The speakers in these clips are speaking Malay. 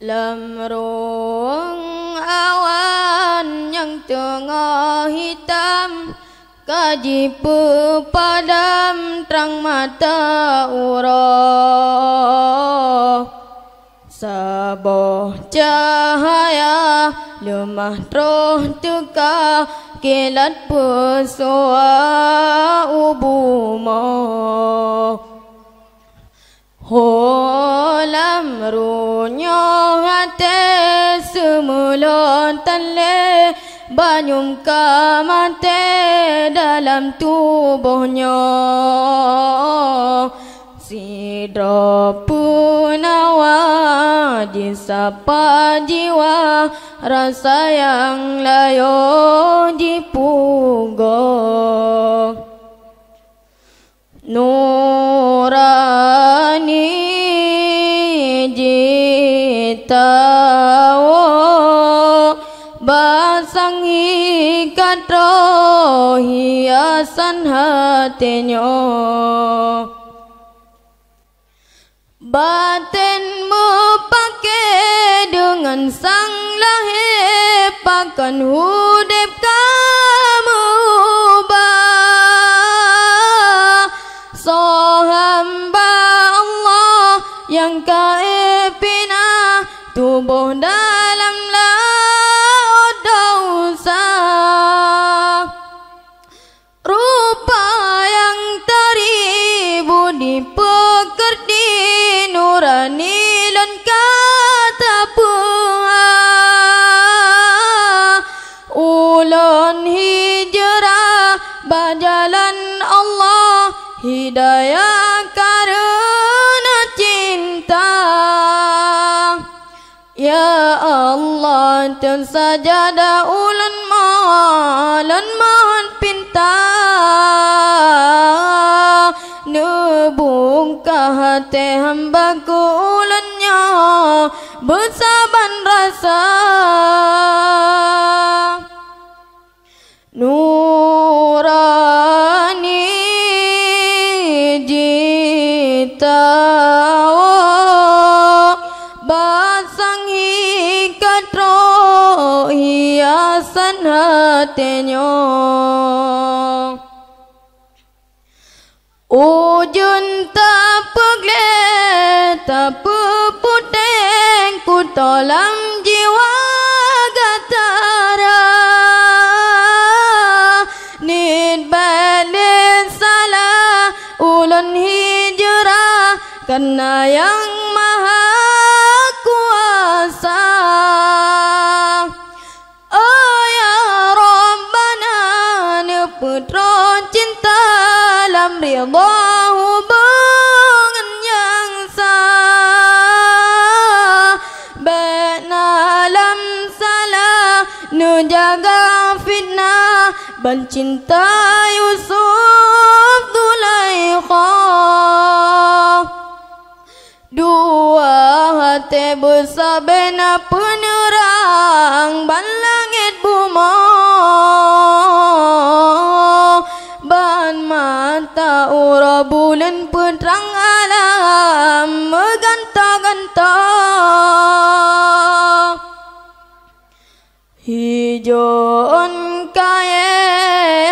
Lemrung awan yang tengah hitam, kaji pepadam terang mata urah. Sabuh cahaya lemah roh teka, kilat pesua ubumah. Holam runyo hati semula tanle, banyum kamate dalam tubuhnya. Sidra punawa disapa jiwa, rasa yang layo dipugo. Nurani jitawo, basangi katro hiasan hatinya. Batinmu pakai dengan sang lahir, pakan hudip kamu bah. So hamba Allah yang kaipina, tubuh dalam laut dosa. Rupa yang teribu dipekerti, nurani lan kata puha. Ulun hijrah bajalan Allah, hidayah karena cinta. Ya Allah tersajadah ulun mohon pinta, nebungka hati hambaku ulunnya bersaban rasa. Nurani jitawo, basangi katro hiasan hatinya. Ujun tak pegle tak peputeng, ku tolam jiwa gatara. Nid balik salah ulun hijrah, karena yang maha kuasa. Oh ya Rabbana, neputro cinta lam ridha hubungan yang sah. Bena lam salah nujaga fitnah, bercinta Yusuf Zulaikha. Dua hati bersabena penerang ban langit bumi, ban mata ura bulan penerang alam meganta-ganta. Hijon kaya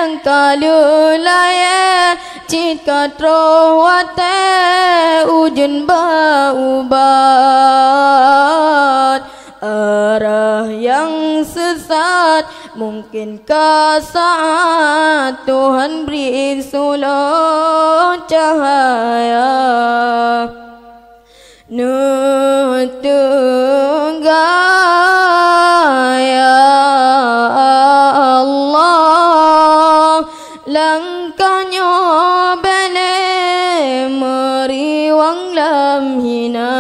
yang kalulaya, cika trowate ujun baubat. Arah yang sesat mungkinkah saat Tuhan beri sulur cahaya. Nutunggaya Allah, langkahnya bele meriwang lam hina.